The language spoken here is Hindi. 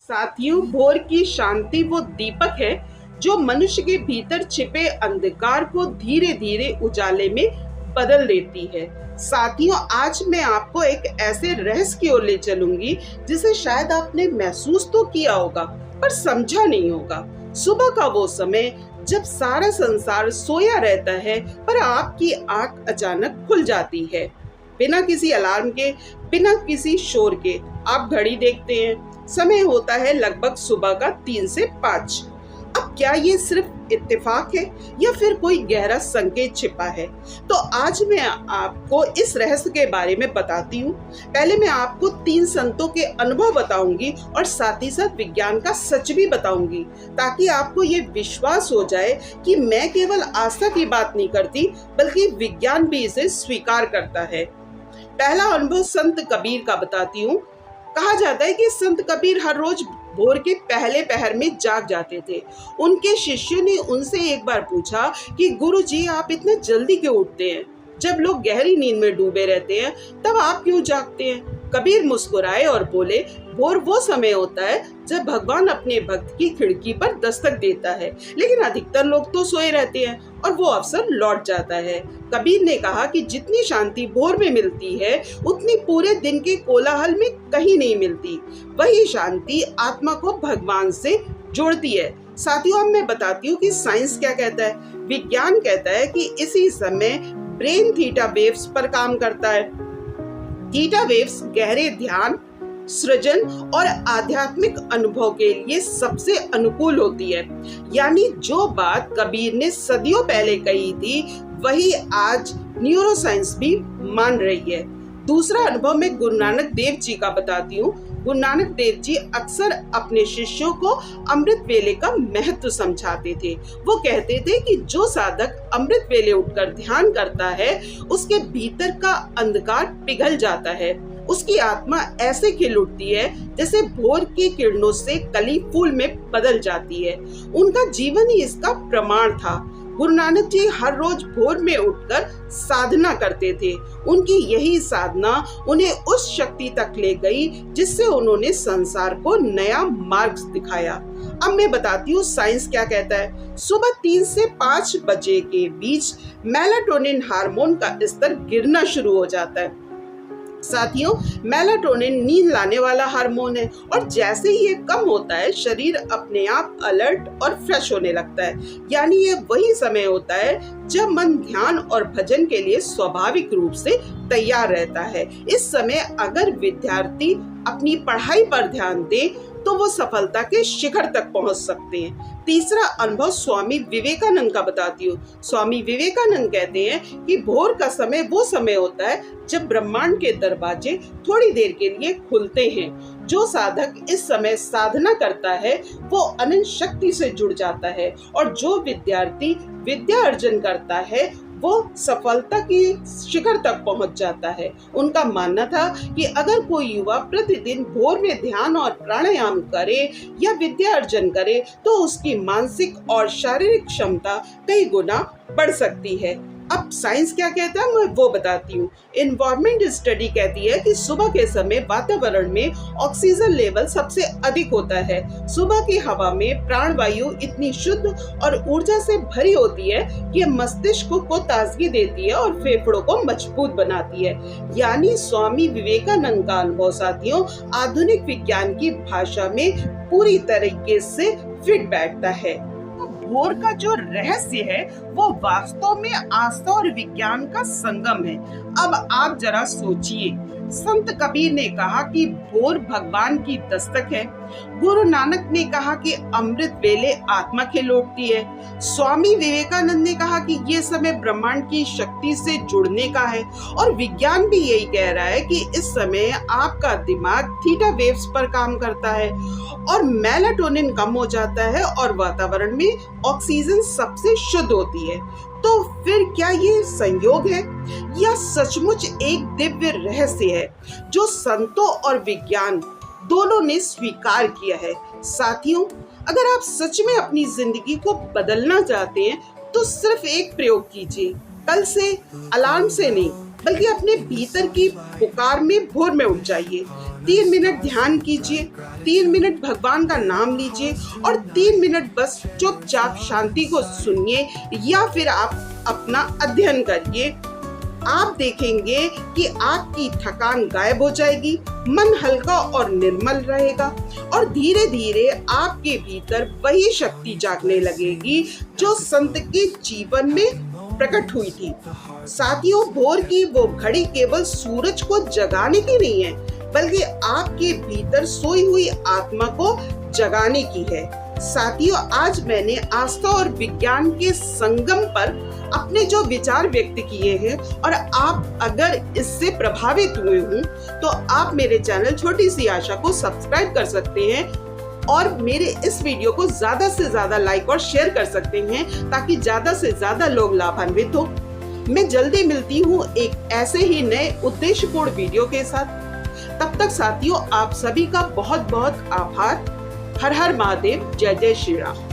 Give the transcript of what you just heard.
साथियों, भोर की शांति वो दीपक है जो मनुष्य के भीतर छिपे अंधकार को धीरे धीरे उजाले में बदल देती है। साथियों, आज मैं आपको एक ऐसे रहस्य की ओर ले चलूंगी जिसे शायद आपने महसूस तो किया होगा पर समझा नहीं होगा। सुबह का वो समय जब सारा संसार सोया रहता है पर आपकी आंख अचानक खुल जाती है। बिना किसी अलार्म के, बिना किसी शोर के आप घड़ी देखते हैं। समय होता है लगभग सुबह का 3 से 5। अब क्या ये सिर्फ इत्तेफाक है या फिर कोई गहरा संकेत छिपा है? तो आज मैं आपको इस रहस्य के बारे में बताती हूँ। पहले मैं आपको 3 संतों के अनुभव बताऊंगी और साथ ही साथ विज्ञान का सच भी बताऊंगी, ताकि आपको ये विश्वास हो जाए कि मैं केवल आस्था की बात नहीं करती बल्कि विज्ञान भी इसे स्वीकार करता है। पहला अनुभव संत कबीर का बताती हूँ। कहा जाता है कि संत कबीर हर रोज भोर के पहले पहर में जाग जाते थे। उनके शिष्यों ने उनसे एक बार पूछा कि गुरु जी, आप इतने जल्दी क्यों उठते हैं? जब लोग गहरी नींद में डूबे रहते हैं तब आप क्यों जागते हैं? कबीर मुस्कुराए और बोले, भोर वो समय होता है जब भगवान अपने भक्त की खिड़की पर दस्तक देता है, लेकिन अधिकतर लोग तो सोए रहते हैं और वो अवसर लौट जाता है। कबीर ने कहा कि जितनी शांति भोर में मिलती है उतनी पूरे दिन के कोलाहल में कहीं नहीं मिलती। वही शांति आत्मा को भगवान से जोड़ती है। साथियों, अब मैं बताती हूँ कि साइंस क्या कहता है। विज्ञान कहता है कि इसी समय ब्रेन थीटा वेव्स पर काम करता है। थीटा वेव्स गहरे ध्यान, सृजन और आध्यात्मिक अनुभव के लिए सबसे अनुकूल होती है। यानी जो बात कबीर ने सदियों पहले कही थी वही आज न्यूरोसाइंस भी मान रही है। दूसरा अनुभव मैं गुरु नानक देव जी का बताती हूँ। गुरु नानक देव जी अक्सर अपने शिष्यों को अमृत वेले का महत्व समझाते थे। वो कहते थे कि जो साधक अमृत वेले उठकर ध्यान करता है उसके भीतर का अंधकार पिघल जाता है। उसकी आत्मा ऐसे खिल उठती है जैसे भोर की किरणों से कली फूल में बदल जाती है। उनका जीवन ही इसका प्रमाण था। गुरु नानक जी हर रोज भोर में उठकर साधना करते थे। उनकी यही साधना उन्हें उस शक्ति तक ले गई जिससे उन्होंने संसार को नया मार्ग दिखाया। अब मैं बताती हूँ साइंस क्या कहता है। सुबह 3 से 5 बजे के बीच मेलाटोनिन हार्मोन का स्तर गिरना शुरू हो जाता है। साथियों, मेलाटोनिन नींद लाने वाला हार्मोन है और जैसे ही ये कम होता है शरीर अपने आप अलर्ट और फ्रेश होने लगता है। यानी ये वही समय होता है जब मन ध्यान और भजन के लिए स्वाभाविक रूप से तैयार रहता है। इस समय अगर विद्यार्थी अपनी पढ़ाई पर ध्यान दे तो वो सफलता के शिखर तक पहुंच सकते हैं। तीसरा अनुभव स्वामी विवेकानंद का बताती हूँ। स्वामी विवेकानंद कहते हैं कि भोर का समय वो समय होता है जब ब्रह्मांड के दरवाजे थोड़ी देर के लिए खुलते हैं। जो साधक इस समय साधना करता है वो अनंत शक्ति से जुड़ जाता है और जो विद्यार्थी विद्या अर्जन करता है वो सफलता की शिखर तक पहुंच जाता है। उनका मानना था कि अगर कोई युवा प्रतिदिन भोर में ध्यान और प्राणायाम करे या विद्या अर्जन करे तो उसकी मानसिक और शारीरिक क्षमता कई गुना बढ़ सकती है। अब साइंस क्या कहता है मैं वो बताती हूँ। एनवायरमेंट स्टडी कहती है कि सुबह के समय वातावरण में ऑक्सीजन लेवल सबसे अधिक होता है। सुबह की हवा में प्राणवायु इतनी शुद्ध और ऊर्जा से भरी होती है कि मस्तिष्क को ताजगी देती है और फेफड़ों को मजबूत बनाती है। यानी स्वामी विवेकानंद का अनुभव साथियों आधुनिक विज्ञान की भाषा में पूरी तरीके से फिट बैठता है। भोर का जो रहस्य है वो वास्तव में आस्था और विज्ञान का संगम है। अब आप जरा सोचिए, संत कबीर ने कहा कि भोर भगवान की दस्तक है। गुरु नानक ने कहा कि अमृत वेले आत्मा खिल उठती है। स्वामी विवेकानंद ने कहा कि ये समय ब्रह्मांड की शक्ति से जुड़ने का है और विज्ञान भी यही कह रहा है कि इस समय आपका दिमाग थीटा वेव्स पर काम करता है और मेलाटोनिन कम हो जाता है और वातावरण में ऑक्सीजन सबसे शुद्ध होती है। तो फिर क्या ये संयोग है या सचमुच एक दिव्य रहस्य है जो संतों और विज्ञान दोनों ने स्वीकार किया है? साथियों, अगर आप सच में अपनी जिंदगी को बदलना चाहते हैं तो सिर्फ एक प्रयोग कीजिए। कल से अलार्म से नहीं बल्कि अपने भीतर की पुकार में भोर में उठ जाइए। 3 मिनट ध्यान कीजिए, 3 मिनट भगवान का नाम लीजिए और 3 मिनट बस चुपचाप शांति को सुनिए या फिर आप अपना अध्ययन करिए। आप देखेंगे कि आपकी थकान गायब हो जाएगी, मन हल्का और निर्मल रहेगा और धीरे धीरे आपके भीतर वही शक्ति जागने लगेगी जो संत के जीवन में प्रकट हुई थी। साथियों, भोर की वो घड़ी केवल सूरज को जगाने की नहीं है, बल्कि आपके भीतर सोई हुई आत्मा को जगाने की है। साथियों, आज मैंने आस्था और विज्ञान के संगम पर अपने जो विचार व्यक्त किए हैं और आप अगर इससे प्रभावित हुए हों तो आप मेरे चैनल छोटी सी आशा को सब्सक्राइब कर सकते हैं और मेरे इस वीडियो को ज्यादा से ज्यादा लाइक और शेयर कर सकते हैं ताकि ज्यादा से ज्यादा लोग लाभान्वित हो। मैं जल्दी मिलती हूँ एक ऐसे ही नए उद्देश्यपूर्ण वीडियो के साथ। तब तक साथियों, आप सभी का बहुत बहुत आभार। हर हर महादेव। जय जय श्री राम।